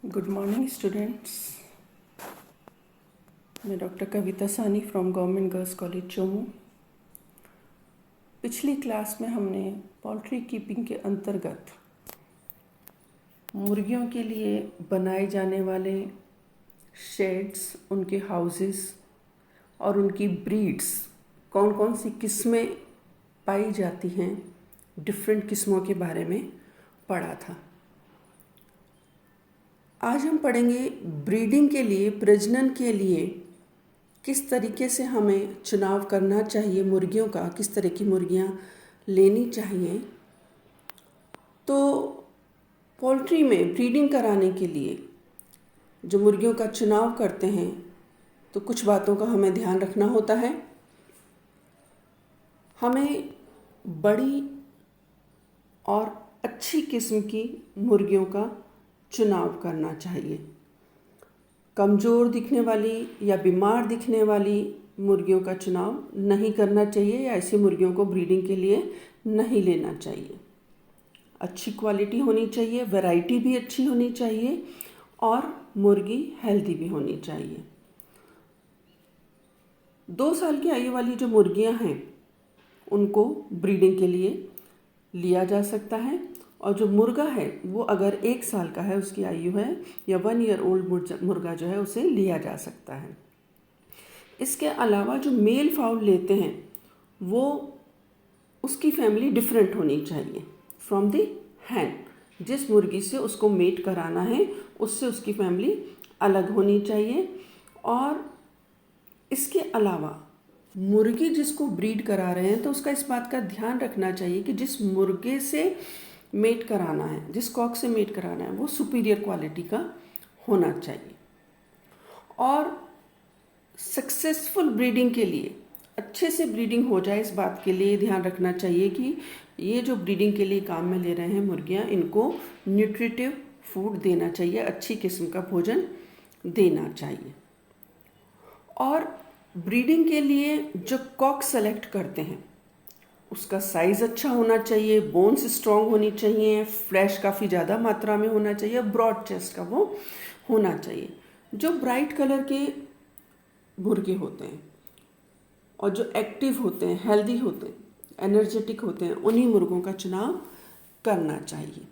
Good morning students. मैं doctor कविता सानी from government girls college Chomu. पिछली क्लास में हमने पोल्ट्री कीपिंग के अंतर्गत मुर्गियों के लिए बनाए जाने वाले शेड्स, उनके हाउसेस और उनकी ब्रीड्स, कौन कौन सी किस्में पाई जाती हैं, डिफरेंट किस्मों के बारे में पढ़ा था। आज हम पढ़ेंगे ब्रीडिंग के लिए, प्रजनन के लिए किस तरीके से हमें चुनाव करना चाहिए मुर्गियों का, किस तरह की मुर्गियां लेनी चाहिए। तो पोल्ट्री में ब्रीडिंग कराने के लिए जो मुर्गियों का चुनाव करते हैं तो कुछ बातों का हमें ध्यान रखना होता है। हमें बड़ी और अच्छी किस्म की मुर्गियों का चुनाव करना चाहिए। कमज़ोर दिखने वाली या बीमार दिखने वाली मुर्गियों का चुनाव नहीं करना चाहिए या ऐसी मुर्गियों को ब्रीडिंग के लिए नहीं लेना चाहिए। अच्छी क्वालिटी होनी चाहिए, वैरायटी भी अच्छी होनी चाहिए और मुर्गी हेल्दी भी होनी चाहिए। 2 साल की आयु वाली जो मुर्गियां हैं उनको ब्रीडिंग के लिए लिया जा सकता है, और जो मुर्गा है वो अगर 1 साल का है, उसकी आयु है, या 1 ईयर ओल्ड मुर्गा जो है उसे लिया जा सकता है। इसके अलावा जो मेल फाउल लेते हैं वो उसकी फैमिली डिफरेंट होनी चाहिए फ्रॉम द हैन। जिस मुर्गी से उसको मेट कराना है उससे उसकी फैमिली अलग होनी चाहिए। और इसके अलावा मुर्गी जिसको ब्रीड करा रहे हैं तो उसका इस बात का ध्यान रखना चाहिए कि जिस मुर्गे से मेट कराना है, जिस कॉक से मेट कराना है, वो सुपीरियर क्वालिटी का होना चाहिए। और सक्सेसफुल ब्रीडिंग के लिए, अच्छे से ब्रीडिंग हो जाए, इस बात के लिए ध्यान रखना चाहिए कि ये जो ब्रीडिंग के लिए काम में ले रहे हैं मुर्गियां, इनको न्यूट्रिटिव फूड देना चाहिए, अच्छी किस्म का भोजन देना चाहिए। और ब्रीडिंग के लिए जो कॉक सेलेक्ट करते हैं उसका साइज़ अच्छा होना चाहिए, बोन्स स्ट्रॉन्ग होनी चाहिए, फ्लैश काफ़ी ज़्यादा मात्रा में होना चाहिए, ब्रॉड चेस्ट का वो होना चाहिए। जो ब्राइट कलर के मुर्गे होते हैं और जो एक्टिव होते हैं, हेल्दी होते हैं, एनर्जेटिक होते हैं, उन्हीं मुर्गों का चुनाव करना चाहिए।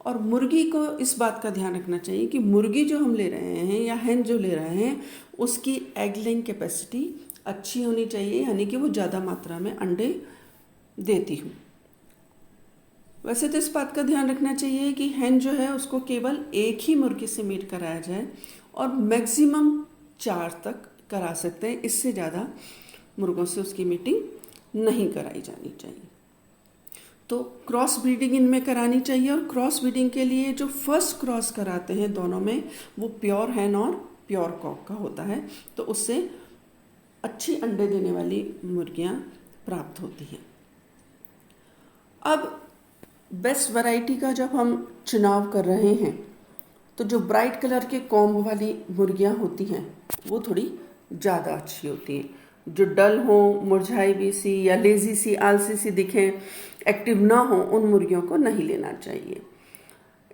और मुर्गी को इस बात का ध्यान रखना चाहिए कि मुर्गी जो हम ले रहे हैं या हैन जो ले रहे हैं उसकी एग लेइंग कैपेसिटी अच्छी होनी चाहिए, यानी कि वो ज़्यादा मात्रा में अंडे देती हूँ। वैसे तो इस बात का ध्यान रखना चाहिए कि हैन जो है उसको केवल एक ही मुर्गी से मीट कराया जाए और मैक्सिमम 4 तक करा सकते हैं, इससे ज़्यादा मुर्गों से उसकी मीटिंग नहीं कराई जानी चाहिए। तो क्रॉस ब्रीडिंग इनमें करानी चाहिए। और क्रॉस ब्रीडिंग के लिए जो फर्स्ट क्रॉस कराते हैं दोनों में, वो प्योर हैन और प्योर कॉक का होता है, तो उससे अच्छी अंडे देने वाली मुर्गियाँ प्राप्त होती हैं। अब बेस्ट वैरायटी का जब हम चुनाव कर रहे हैं तो जो ब्राइट कलर के कॉम्ब वाली मुर्गियां होती हैं वो थोड़ी ज़्यादा अच्छी होती हैं। जो डल हो, मुरझाई भी सी या लेजी सी, आलसी सी दिखें, एक्टिव ना हो, उन मुर्गियों को नहीं लेना चाहिए।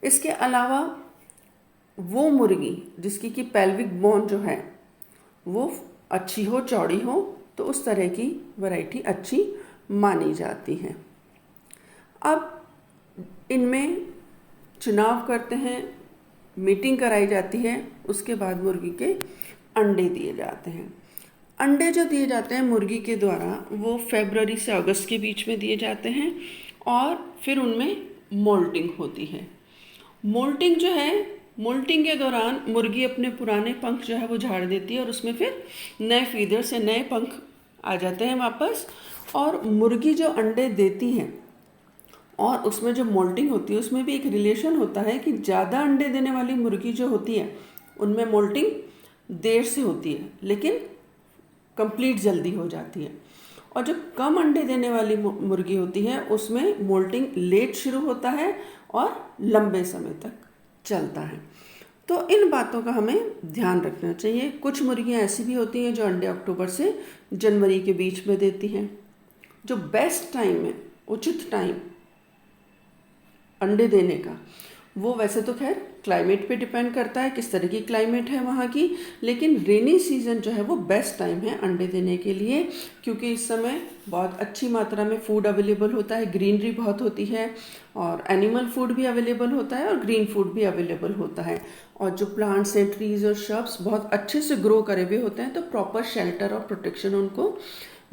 इसके अलावा वो मुर्गी जिसकी कि पेल्विक बोन जो है वो अच्छी हो, चौड़ी हो, तो उस तरह की वैरायटी अच्छी मानी जाती है। अब इनमें चुनाव करते हैं, मीटिंग कराई जाती है, उसके बाद मुर्गी के अंडे दिए जाते हैं। अंडे जो दिए जाते हैं मुर्गी के द्वारा वो फरवरी से अगस्त के बीच में दिए जाते हैं और फिर उनमें मोल्टिंग होती है। मोल्टिंग जो है, मोल्टिंग के दौरान मुर्गी अपने पुराने पंख जो है वो झाड़ देती है और उसमें फिर नए फीदर से नए पंख आ जाते हैं वापस। और मुर्गी जो अंडे देती है और उसमें जो मोल्टिंग होती है उसमें भी एक रिलेशन होता है कि ज़्यादा अंडे देने वाली मुर्गी जो होती है उनमें मोल्टिंग देर से होती है लेकिन कंप्लीट जल्दी हो जाती है, और जो कम अंडे देने वाली मुर्गी होती है उसमें मोल्टिंग लेट शुरू होता है और लंबे समय तक चलता है। तो इन बातों का हमें ध्यान रखना चाहिए। कुछ मुर्गियाँ ऐसी भी होती हैं जो अंडे अक्टूबर से जनवरी के बीच में देती हैं। जो बेस्ट टाइम है, उचित टाइम अंडे देने का, वो वैसे तो खैर क्लाइमेट पे डिपेंड करता है, किस तरह की क्लाइमेट है वहाँ की, लेकिन रेनी सीज़न जो है वो बेस्ट टाइम है अंडे देने के लिए, क्योंकि इस समय बहुत अच्छी मात्रा में फूड अवेलेबल होता है, ग्रीनरी बहुत होती है और एनिमल फूड भी अवेलेबल होता है और ग्रीन फूड भी अवेलेबल होता है, और जो प्लांट्स हैं, ट्रीज और श्रब्स बहुत अच्छे से ग्रो करे हुए होते हैं, तो प्रॉपर शेल्टर और प्रोटेक्शन उनको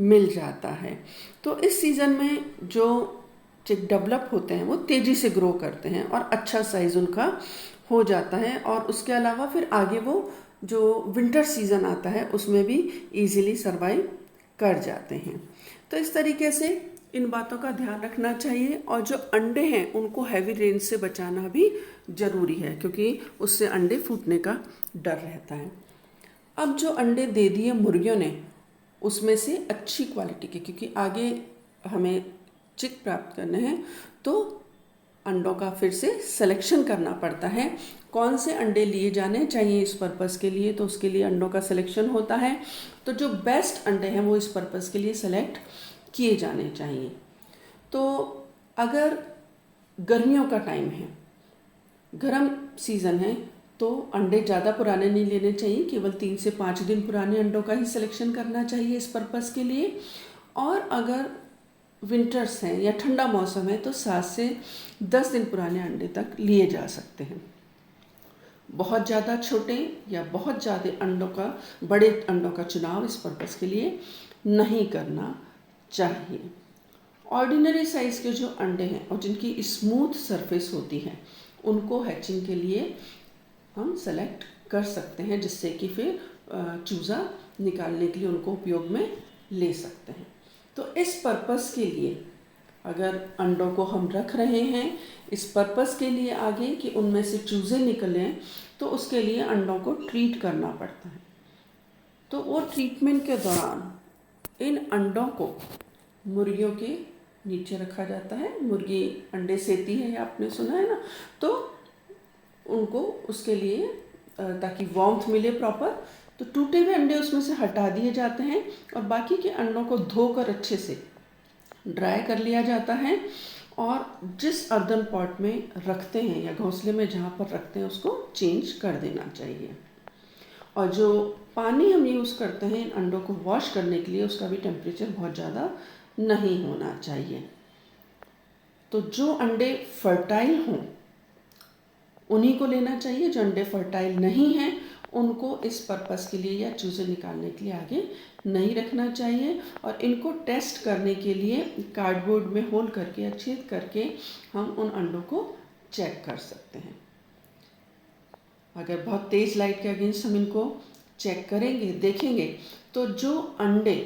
मिल जाता है। तो इस सीज़न में जो चिक डेवलप होते हैं वो तेज़ी से ग्रो करते हैं और अच्छा साइज़ उनका हो जाता है, और उसके अलावा फिर आगे वो जो विंटर सीज़न आता है उसमें भी इजीली सरवाइव कर जाते हैं। तो इस तरीके से इन बातों का ध्यान रखना चाहिए, और जो अंडे हैं उनको हैवी रेन से बचाना भी ज़रूरी है, क्योंकि उससे अंडे फूटने का डर रहता है। अब जो अंडे दे दिए मुर्गियों ने, उसमें से अच्छी क्वालिटी के, क्योंकि आगे हमें चिक प्राप्त करने हैं, तो अंडों का फिर से सिलेक्शन करना पड़ता है, कौन से अंडे लिए जाने चाहिए इस पर्पज़ के लिए, तो उसके लिए अंडों का सिलेक्शन होता है। तो जो बेस्ट अंडे हैं वो इस पर्पज़ के लिए सेलेक्ट किए जाने चाहिए। तो अगर गर्मियों का टाइम है, गर्म सीज़न है, तो अंडे ज़्यादा पुराने नहीं लेने चाहिए, केवल 3 से 5 दिन पुराने अंडों का ही सिलेक्शन करना चाहिए इस पर्पज़ के लिए। और अगर विंटर्स हैं या ठंडा मौसम है तो 7 से 10 दिन पुराने अंडे तक लिए जा सकते हैं। बहुत ज़्यादा छोटे या बहुत ज़्यादा बड़े अंडों का चुनाव इस पर्पज़ के लिए नहीं करना चाहिए। ऑर्डिनरी साइज़ के जो अंडे हैं और जिनकी स्मूथ सरफेस होती है, उनको हैचिंग के लिए हम सेलेक्ट कर सकते हैं, जिससे कि फिर चूज़ा निकालने के लिए उनको उपयोग में ले सकते हैं। तो इस पर्पज़ के लिए अगर अंडों को हम रख रहे हैं इस पर्पज़ के लिए आगे कि उनमें से चूज़े निकलें, तो उसके लिए अंडों को ट्रीट करना पड़ता है। तो वो ट्रीटमेंट के दौरान इन अंडों को मुर्गियों के नीचे रखा जाता है। मुर्गी अंडे सेती है, आपने सुना है ना, तो उनको उसके लिए ताकि वार्मथ मिले प्रॉपर, तो टूटे हुए अंडे उसमें से हटा दिए जाते हैं और बाकी के अंडों को धोकर अच्छे से ड्राई कर लिया जाता है, और जिस अर्दन पॉट में रखते हैं या घोंसले में जहाँ पर रखते हैं उसको चेंज कर देना चाहिए। और जो पानी हम यूज़ करते हैं इन अंडों को वॉश करने के लिए, उसका भी टेम्परेचर बहुत ज़्यादा नहीं होना चाहिए। तो जो अंडे फर्टाइल हों उन्हीं को लेना चाहिए, जो अंडे फर्टाइल नहीं हैं उनको इस पर्पज़ के लिए या चूज़े निकालने के लिए आगे नहीं रखना चाहिए। और इनको टेस्ट करने के लिए कार्डबोर्ड में होल करके या छेद करके हम उन अंडों को चेक कर सकते हैं। अगर बहुत तेज़ लाइट के अगेंस्ट हम इनको चेक करेंगे, देखेंगे, तो जो अंडे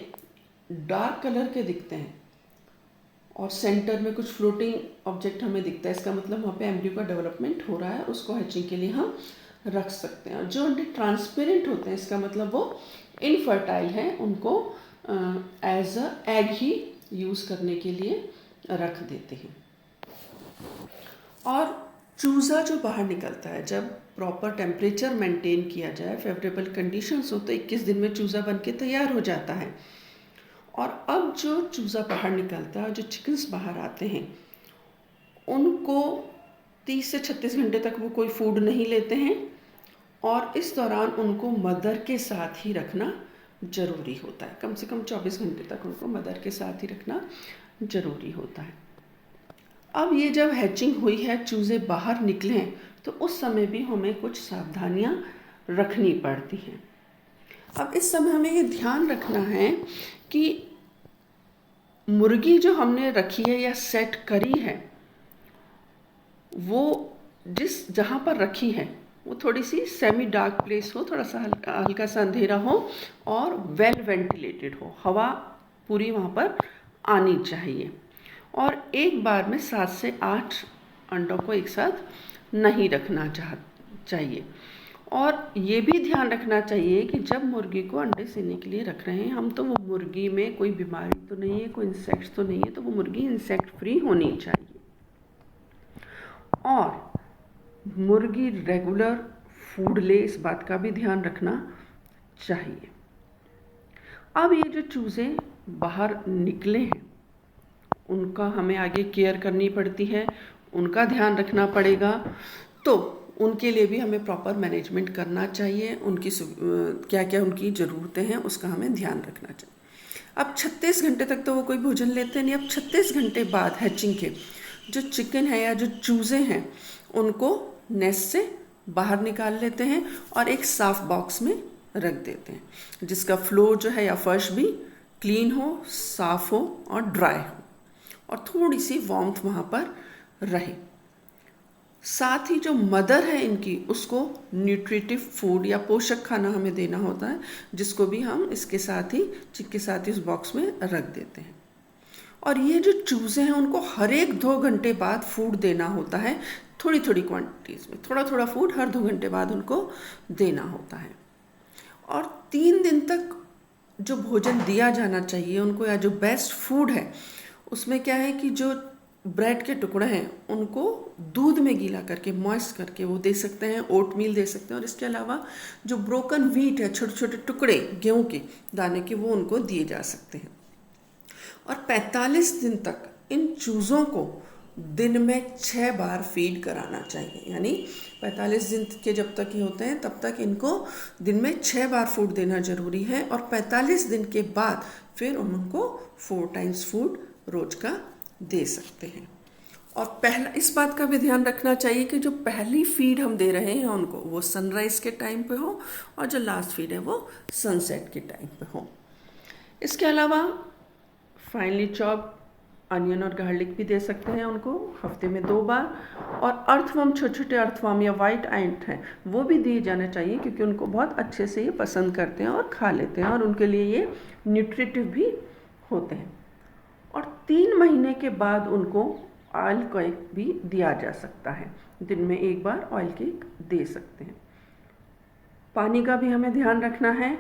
डार्क कलर के दिखते हैं और सेंटर में कुछ फ्लोटिंग ऑब्जेक्ट हमें दिखता है, इसका मतलब वहाँ पे एम्ब्रियो का डेवलपमेंट हो रहा है, उसको हैचिंग के लिए हम रख सकते हैं। और जो अंडे ट्रांसपेरेंट होते हैं, इसका मतलब वो इनफर्टाइल हैं, उनको एज अ एग ही यूज़ करने के लिए रख देते हैं। और चूज़ा जो बाहर निकलता है, जब प्रॉपर टेम्परेचर मेंटेन किया जाए, फेवरेबल कंडीशंस हो, तो 21 दिन में चूज़ा बन के तैयार हो जाता है। और अब जो चूज़ा बाहर निकलता है, जो चिकन्स बाहर आते हैं, उनको 30 से 36 घंटे तक वो कोई फूड नहीं लेते हैं, और इस दौरान उनको मदर के साथ ही रखना ज़रूरी होता है। कम से कम 24 घंटे तक उनको मदर के साथ ही रखना ज़रूरी होता है। अब ये जब हैचिंग हुई है, चूज़े बाहर निकले हैं, तो उस समय भी हमें कुछ सावधानियां रखनी पड़ती हैं। अब इस समय हमें ये ध्यान रखना है कि मुर्गी जो हमने रखी है या सेट करी है, वो जहाँ पर रखी है वो थोड़ी सी सेमी डार्क प्लेस हो, थोड़ा सा हल्का सा अंधेरा हो और वेल वेंटिलेटेड हो, हवा पूरी वहाँ पर आनी चाहिए। और एक बार में 7 से 8 अंडों को एक साथ नहीं रखना चाहिए। और ये भी ध्यान रखना चाहिए कि जब मुर्गी को अंडे सेने के लिए रख रहे हैं हम, तो वो मुर्गी में कोई बीमारी तो नहीं है, कोई इंसेक्ट्स तो नहीं है, तो वो मुर्गी इंसेक्ट फ्री होनी चाहिए। और मुर्गी रेगुलर फूड ले, इस बात का भी ध्यान रखना चाहिए। अब ये जो चूज़े बाहर निकले हैं उनका हमें आगे केयर करनी पड़ती है, उनका ध्यान रखना पड़ेगा। तो उनके लिए भी हमें प्रॉपर मैनेजमेंट करना चाहिए, उनकी क्या क्या उनकी ज़रूरतें हैं उसका हमें ध्यान रखना चाहिए। अब 36 घंटे तक तो वो कोई भोजन लेते नहीं। अब 36 घंटे बाद हैचिंग के जो चिकन है या जो चूज़े हैं उनको नेस्ट से बाहर निकाल लेते हैं और एक साफ बॉक्स में रख देते हैं, जिसका फ्लोर जो है या फर्श भी क्लीन हो, साफ हो और ड्राई हो, और थोड़ी सी वार्मथ वहाँ पर रहे। साथ ही जो मदर है इनकी, उसको न्यूट्रिटिव फूड या पोषक खाना हमें देना होता है, जिसको भी हम इसके साथ ही चिक के साथ ही उस बॉक्स में रख देते हैं। और ये जो चूज़े हैं उनको हर एक 2 घंटे बाद फूड देना होता है, थोड़ी थोड़ी क्वांटिटीज़ में, थोड़ा थोड़ा फूड हर 2 घंटे बाद उनको देना होता है। और 3 दिन तक जो भोजन दिया जाना चाहिए उनको, या जो बेस्ट फूड है उसमें क्या है कि जो ब्रेड के टुकड़े हैं उनको दूध में गीला करके, मॉइस्ट करके वो दे सकते हैं, ओट मील दे सकते हैं, और इसके अलावा जो ब्रोकन व्हीट है, छोटे छोटे टुकड़े गेहूं के दाने के, वो उनको दिए जा सकते हैं। और 45 दिन तक इन चूज़ों को दिन में 6 बार फीड कराना चाहिए। यानी 45 दिन के जब तक ये होते हैं तब तक इनको दिन में 6 बार फूड देना ज़रूरी है, और 45 दिन के बाद फिर उनको 4 टाइम्स फूड रोज का दे सकते हैं। और पहला इस बात का भी ध्यान रखना चाहिए कि जो पहली फीड हम दे रहे हैं उनको, वो सनराइज के टाइम पे हो, और जो लास्ट फीड है वो सनसेट के टाइम पे हो। इसके अलावा फाइनली चॉप अनियन और गार्लिक भी दे सकते हैं उनको हफ्ते में 2 बार। और अर्थवर्म, छोटे छोटे अर्थवर्म या वाइट एंट हैं, वो भी दिए जाने चाहिए, क्योंकि उनको बहुत अच्छे से ये पसंद करते हैं और खा लेते हैं, और उनके लिए ये न्यूट्रिटिव भी होते हैं। और 3 महीने के बाद उनको ऑयल केक भी दिया जा सकता है, दिन में 1 बार ऑयल केक दे सकते हैं। पानी का भी हमें ध्यान रखना है,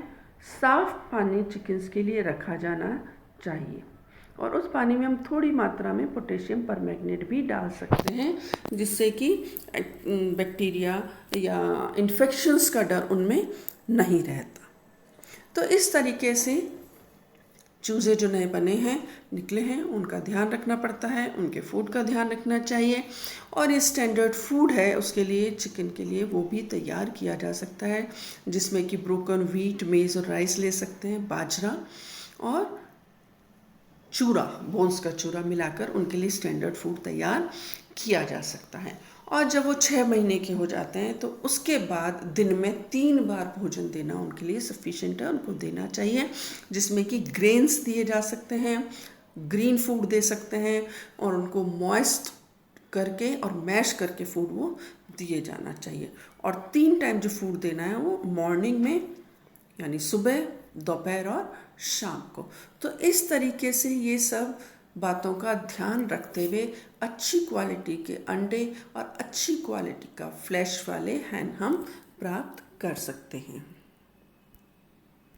साफ पानी चिकन्स के लिए रखा जाना चाहिए, और उस पानी में हम थोड़ी मात्रा में पोटेशियम परमैंगनेट भी डाल सकते हैं, जिससे कि बैक्टीरिया या इन्फेक्शंस का डर उनमें नहीं रहता। तो इस तरीके से चूज़े जो नए बने हैं, निकले हैं, उनका ध्यान रखना पड़ता है, उनके फूड का ध्यान रखना चाहिए। और ये स्टैंडर्ड फूड है, उसके लिए चिकन के लिए वो भी तैयार किया जा सकता है, जिसमें कि ब्रोकन व्हीट, मेज़ और राइस ले सकते हैं, बाजरा और चूरा, बोन्स का चूरा मिलाकर उनके लिए स्टैंडर्ड फूड तैयार किया जा सकता है। और जब वो 6 महीने के हो जाते हैं तो उसके बाद दिन में 3 बार भोजन देना उनके लिए सफिशिएंट है, उनको देना चाहिए, जिसमें कि ग्रेन्स दिए जा सकते हैं, ग्रीन फूड दे सकते हैं, और उनको मॉइस्ट करके और मैश करके फूड वो दिए जाना चाहिए। और 3 टाइम जो फूड देना है वो मॉर्निंग में, यानी सुबह, दोपहर और शाम को। तो इस तरीके से ये सब बातों का ध्यान रखते हुए अच्छी क्वालिटी के अंडे और अच्छी क्वालिटी का फ्लैश वाले हैन हम प्राप्त कर सकते हैं।